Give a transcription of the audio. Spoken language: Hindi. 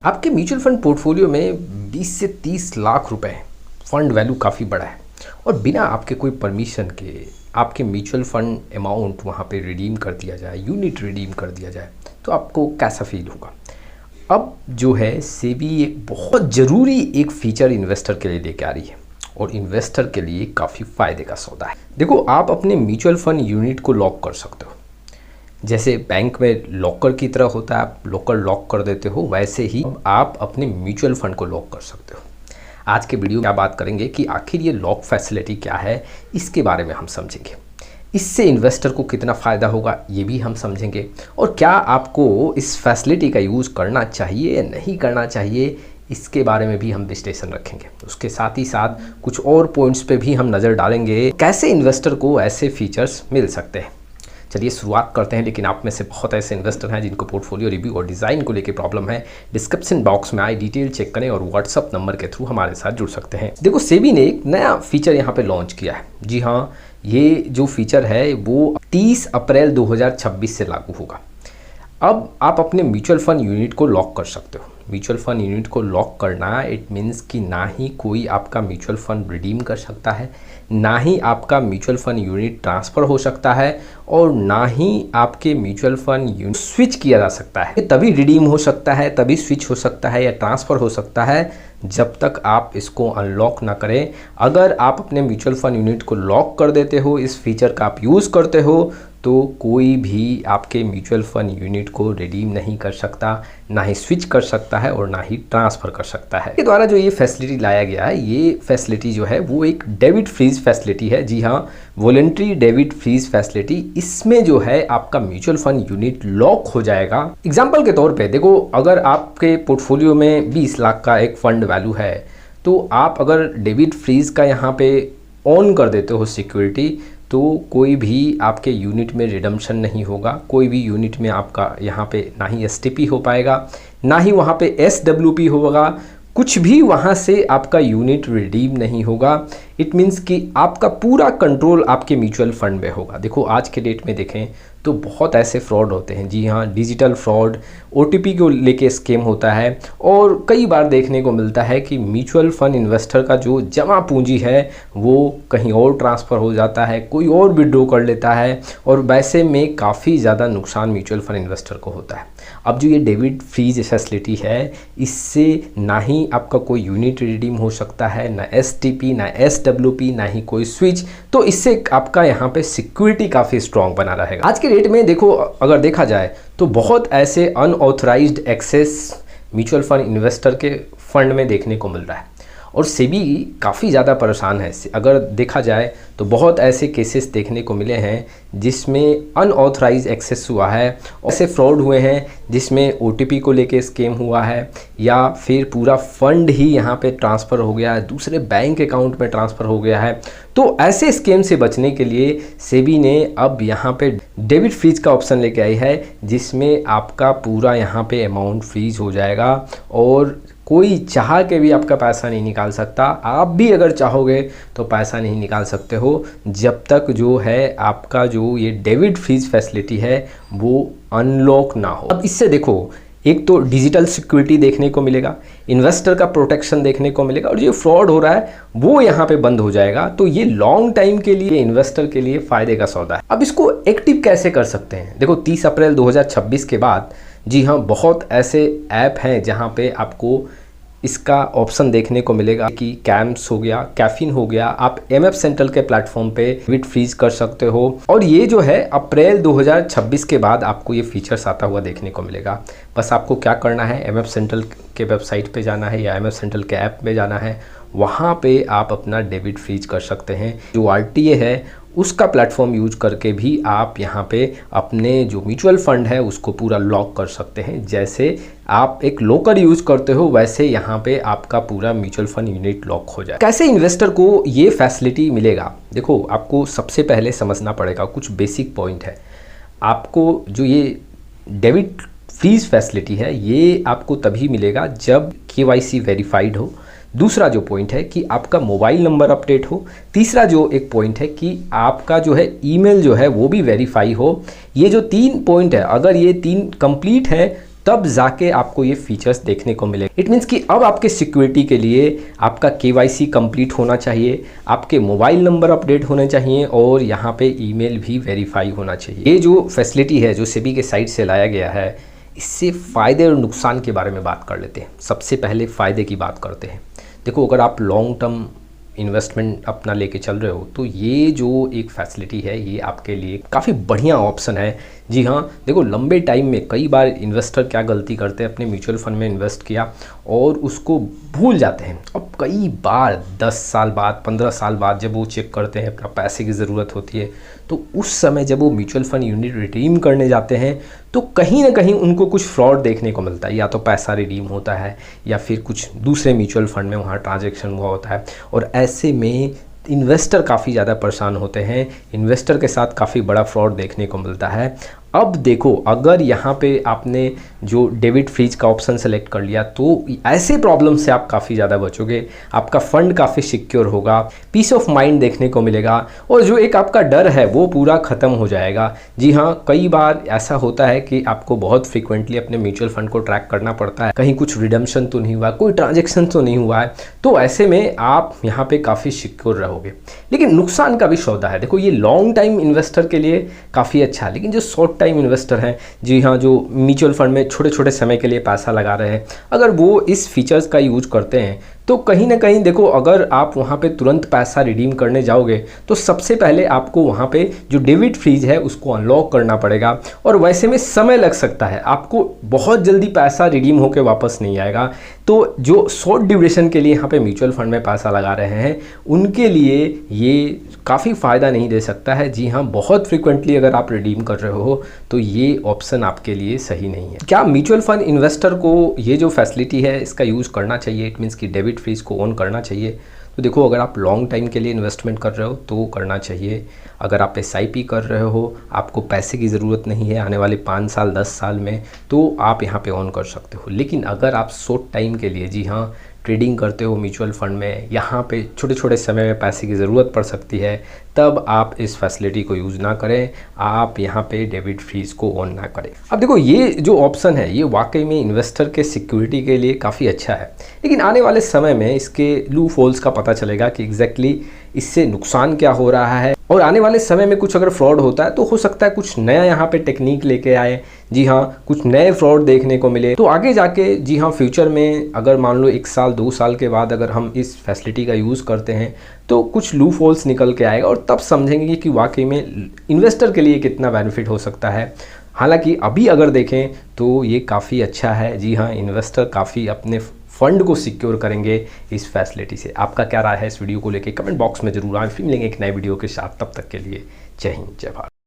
आपके म्यूचुअल फंड पोर्टफोलियो में 20 से 30 लाख रुपए फंड वैल्यू काफ़ी बड़ा है और बिना आपके कोई परमिशन के आपके म्यूचुअल फंड अमाउंट वहाँ पे रिडीम कर दिया जाए, यूनिट रिडीम कर दिया जाए, तो आपको कैसा फील होगा। अब जो है सेबी एक बहुत ज़रूरी एक फीचर इन्वेस्टर के लिए लेके आ रही है और इन्वेस्टर के लिए काफ़ी फ़ायदे का सौदा है। देखो, आप अपने म्यूचुअल फंड यूनिट को लॉक कर सकते हो। जैसे बैंक में लॉकर की तरह होता है, आप लॉकर लॉक कर देते हो, वैसे ही आप अपने म्यूचुअल फंड को लॉक कर सकते हो। आज के वीडियो में क्या बात करेंगे कि आखिर ये लॉक फैसिलिटी क्या है, इसके बारे में हम समझेंगे। इससे इन्वेस्टर को कितना फ़ायदा होगा ये भी हम समझेंगे, और क्या आपको इस फैसिलिटी का यूज़ करना चाहिए या नहीं करना चाहिए, इसके बारे में भी हम विश्लेषण रखेंगे। उसके साथ ही साथ कुछ और पॉइंट्स पे भी हम नज़र डालेंगे, कैसे इन्वेस्टर को ऐसे फीचर्स मिल सकते हैं। चलिए शुरुआत करते हैं। लेकिन आप में से बहुत ऐसे इन्वेस्टर हैं जिनको पोर्टफोलियो रिव्यू और डिज़ाइन को लेकर प्रॉब्लम है। डिस्क्रिप्शन बॉक्स में आए डिटेल चेक करें और व्हाट्सअप नंबर के थ्रू हमारे साथ जुड़ सकते हैं। देखो, सेबी ने एक नया फीचर यहाँ पे लॉन्च किया है। जी हाँ, ये जो फीचर है वो 30 अप्रैल 2026 से लागू होगा। अब आप अपने म्यूचुअल फंड यूनिट को लॉक कर सकते हो। म्यूचुअल फंड यूनिट को लॉक करना इट मीन्स कि ना ही कोई आपका म्यूचुअल फंड रिडीम कर सकता है, ना ही आपका म्यूचुअल फंड यूनिट ट्रांसफ़र हो सकता है, और ना ही आपके म्यूचुअल फंड यूनिट स्विच किया जा सकता है। तभी रिडीम हो सकता है, तभी स्विच हो सकता है या ट्रांसफ़र हो सकता है जब तक आप इसको अनलॉक ना करें। अगर आप अपने म्यूचुअल फंड यूनिट को लॉक कर देते हो, इस फीचर का आप यूज़ करते हो, तो कोई भी आपके म्यूचुअल फंड यूनिट को रिडीम नहीं कर सकता, ना ही स्विच कर सकता है और ना ही ट्रांसफ़र कर सकता है। इसके द्वारा जो ये फैसिलिटी लाया गया है, ये फैसिलिटी जो है वो एक डेबिट फ्रीज फैसिलिटी है। जी हाँ, वॉलंटरी डेबिट फ्रीज फैसिलिटी। इसमें जो है आपका म्यूचुअल फंड यूनिट लॉक हो जाएगा। एग्जाम्पल के तौर पे देखो, अगर आपके पोर्टफोलियो में 20 लाख का एक फंड वैल्यू है, तो आप अगर डेबिट फ्रीज का यहाँ पे ऑन कर देते हो सिक्योरिटी, तो कोई भी आपके यूनिट में रिडम्पशन नहीं होगा। कोई भी यूनिट में आपका यहाँ पे ना ही एसटीपी हो पाएगा, ना ही वहाँ पे एसडब्ल्यूपी होगा, कुछ भी वहाँ से आपका यूनिट रिडीम नहीं होगा। इट मीन्स कि आपका पूरा कंट्रोल आपके म्यूचुअल फंड में होगा। देखो, आज के डेट में देखें तो बहुत ऐसे फ्रॉड होते हैं। जी हाँ, डिजिटल फ्रॉड, ओटीपी को लेके स्कैम होता है, और कई बार देखने को मिलता है कि म्यूचुअल फंड इन्वेस्टर का जो जमा पूंजी है वो कहीं और ट्रांसफ़र हो जाता है, कोई और विड्रॉ कर लेता है, और वैसे में काफ़ी ज़्यादा नुकसान म्यूचुअल फंड इन्वेस्टर को होता है। अब जो ये डेबिट फ्रीज फैसिलिटी है, इससे ना ही आपका कोई यूनिट रिडीम हो सकता है, ना एसटीपी, ना एसडब्ल्यूपी, ना ही कोई स्विच। तो इससे आपका यहाँ पे सिक्योरिटी काफ़ी स्ट्रॉन्ग बना रहेगा। आज के डेट में देखो, अगर देखा जाए तो बहुत ऐसे unauthorized access mutual fund investor के फंड में देखने को मिल रहा है, और सेबी काफ़ी ज़्यादा परेशान है। अगर देखा जाए तो बहुत ऐसे केसेस देखने को मिले हैं जिसमें अनऑथराइज एक्सेस हुआ है, ऐसे फ्रॉड हुए हैं जिसमें ओटीपी को लेके स्कैम हुआ है, या फिर पूरा फंड ही यहाँ पे ट्रांसफ़र हो गया है, दूसरे बैंक अकाउंट में ट्रांसफ़र हो गया है। तो ऐसे स्कैम से बचने के लिए सेबी ने अब यहाँ पे डेबिट फ्रीज का ऑप्शन लेके आई है, जिसमें आपका पूरा यहाँ पे अमाउंट फ्रीज हो जाएगा और कोई चाह के भी आपका पैसा नहीं निकाल सकता। आप भी अगर चाहोगे तो पैसा नहीं निकाल सकते हो जब तक जो है आपका जो ये डेबिट फ्रीज फैसिलिटी है वो अनलॉक ना हो। अब इससे देखो, एक तो डिजिटल सिक्योरिटी देखने को मिलेगा, इन्वेस्टर का प्रोटेक्शन देखने को मिलेगा, और जो फ्रॉड हो रहा है वो यहाँ पे बंद हो जाएगा। तो ये लॉन्ग टाइम के लिए इन्वेस्टर के लिए फ़ायदे का सौदा है। अब इसको एक्टिव कैसे कर सकते हैं? देखो, 30 अप्रैल 2026 के बाद, जी हाँ, बहुत ऐसे ऐप हैं जहाँ पे आपको इसका ऑप्शन देखने को मिलेगा कि कैम्स हो गया, कैफीन हो गया, आप एमएफ सेंट्रल के प्लेटफॉर्म पे डेबिट फ्रीज कर सकते हो। और ये जो है अप्रैल 2026 के बाद आपको ये फीचर्स आता हुआ देखने को मिलेगा। बस आपको क्या करना है, एमएफ सेंट्रल के वेबसाइट पे जाना है या एमएफ सेंट्रल के ऐप में जाना है, वहाँ पे आप अपना डेबिट फ्रीज कर सकते हैं। जो आरटीए है उसका प्लेटफॉर्म यूज करके भी आप यहाँ पे अपने जो म्यूचुअल फंड है उसको पूरा लॉक कर सकते हैं। जैसे आप एक लॉकर यूज करते हो, वैसे यहाँ पे आपका पूरा म्यूचुअल फंड यूनिट लॉक हो जाए। कैसे इन्वेस्टर को ये फैसिलिटी मिलेगा? देखो, आपको सबसे पहले समझना पड़ेगा, कुछ बेसिक पॉइंट है। आपको जो ये डेबिट फ्रीज फैसिलिटी है ये आपको तभी मिलेगा जब केवाईसी वेरीफाइड हो। दूसरा जो पॉइंट है कि आपका मोबाइल नंबर अपडेट हो। तीसरा जो एक पॉइंट है कि आपका जो है ईमेल जो है वो भी वेरीफाई हो। ये जो 3 पॉइंट है, अगर ये 3 कंप्लीट है तब जाके आपको ये फीचर्स देखने को मिले। इट मीन्स कि अब आपके सिक्योरिटी के लिए आपका KYC कंप्लीट होना चाहिए, आपके मोबाइल नंबर अपडेट होने चाहिए और यहाँ पे ईमेल भी वेरीफाई होना चाहिए। ये जो फैसिलिटी है जो सेबी के साइट से लाया गया है, इससे फ़ायदे और नुकसान के बारे में बात कर लेते हैं। सबसे पहले फ़ायदे की बात करते हैं। देखो, अगर आप लॉन्ग टर्म इन्वेस्टमेंट अपना लेके चल रहे हो तो ये जो एक फैसिलिटी है ये आपके लिए काफ़ी बढ़िया ऑप्शन है। जी हाँ, देखो लंबे टाइम में कई बार इन्वेस्टर क्या गलती करते हैं, अपने म्यूचुअल फंड में इन्वेस्ट किया और उसको भूल जाते हैं। अब कई बार 10 साल बाद 15 साल बाद जब वो चेक करते हैं, अपना पैसे की ज़रूरत होती है, तो उस समय जब वो म्यूचुअल फंड यूनिट रिडीम करने जाते हैं तो कहीं ना कहीं उनको कुछ फ्रॉड देखने को मिलता है। या तो पैसा रिडीम होता है या फिर कुछ दूसरे म्यूचुअल फंड में वहाँ ट्रांजैक्शन हुआ होता है और ऐसे में इन्वेस्टर काफ़ी ज़्यादा परेशान होते हैं। इन्वेस्टर के साथ काफ़ी बड़ा फ्रॉड देखने को मिलता है। अब देखो, अगर यहाँ पे आपने जो डेबिट फ्रीज का ऑप्शन सेलेक्ट कर लिया तो ऐसे प्रॉब्लम से आप काफ़ी ज़्यादा बचोगे, आपका फंड काफ़ी सिक्योर होगा, पीस ऑफ माइंड देखने को मिलेगा और जो एक आपका डर है वो पूरा ख़त्म हो जाएगा। जी हाँ, कई बार ऐसा होता है कि आपको बहुत फ्रिक्वेंटली अपने म्यूचुअल फंड को ट्रैक करना पड़ता है, कहीं कुछ रिडम्पशन तो नहीं हुआ, कोई ट्रांजेक्शन तो नहीं हुआ है, तो ऐसे में आप यहाँ पर काफ़ी सिक्योर रहोगे। लेकिन नुकसान का भी सौदा है। देखो, ये लॉन्ग टाइम इन्वेस्टर के लिए काफ़ी अच्छा है, लेकिन जो शॉर्ट टाइम इन्वेस्टर हैं, जी हाँ, जो म्यूचुअल फंड में छोटे छोटे समय के लिए पैसा लगा रहे हैं, अगर वो इस फीचर्स का यूज करते हैं तो कहीं ना कहीं देखो, अगर आप वहाँ पे तुरंत पैसा रिडीम करने जाओगे तो सबसे पहले आपको वहाँ पे जो डेबिट फ्रीज है उसको अनलॉक करना पड़ेगा और वैसे में समय लग सकता है, आपको बहुत जल्दी पैसा रिडीम होकर वापस नहीं आएगा। तो जो शॉर्ट ड्यूरेशन के लिए यहाँ पे म्यूचुअल फंड में पैसा लगा रहे हैं उनके लिए ये काफ़ी फ़ायदा नहीं दे सकता है। जी हाँ, बहुत फ्रिक्वेंटली अगर आप रिडीम कर रहे हो तो ये ऑप्शन आपके लिए सही नहीं है। क्या म्यूचुअल फंड इन्वेस्टर को ये जो फैसिलिटी है इसका यूज़ करना चाहिए? इट मीन्स कि डेबिट फ्रीज को ऑन करना चाहिए। तो देखो, अगर आप लॉन्ग टाइम के लिए इन्वेस्टमेंट कर रहे हो तो करना चाहिए। अगर आप SIP कर रहे हो, आपको पैसे की ज़रूरत नहीं है आने वाले 5 साल 10 साल में, तो आप यहाँ पे ऑन कर सकते हो। लेकिन अगर आप शॉर्ट टाइम के लिए, जी हाँ, ट्रेडिंग करते हो म्यूचुअल फंड में, यहाँ पे छोटे छोटे समय में पैसे की ज़रूरत पड़ सकती है, तब आप इस फैसिलिटी को यूज़ ना करें, आप यहाँ पे डेबिट फ्रीज को ऑन ना करें। अब देखो, ये जो ऑप्शन है ये वाकई में इन्वेस्टर के सिक्योरिटी के लिए काफ़ी अच्छा है, लेकिन आने वाले समय में इसके लूप होल्स का पता चलेगा कि एग्जैक्टली इससे नुकसान क्या हो रहा है और आने वाले समय में कुछ अगर फ्रॉड होता है तो हो सकता है कुछ नया यहाँ पे टेक्निक लेके आए, जी हाँ, कुछ नए फ्रॉड देखने को मिले। तो आगे जाके, जी हाँ, फ्यूचर में अगर मान लो 1 साल 2 साल के बाद अगर हम इस फैसिलिटी का यूज़ करते हैं तो कुछ लूप होल्स निकल के आएगा और तब समझेंगे कि वाकई में इन्वेस्टर के लिए कितना बेनिफिट हो सकता है। हालांकि अभी अगर देखें तो ये काफ़ी अच्छा है। जी हाँ, इन्वेस्टर काफ़ी अपने फंड को सिक्योर करेंगे इस फैसिलिटी से। आपका क्या राय है इस वीडियो को लेके? कमेंट बॉक्स में जरूर आए। फिर मिलेंगे एक नए वीडियो के साथ, तब तक के लिए जय हिंद, जय भारत।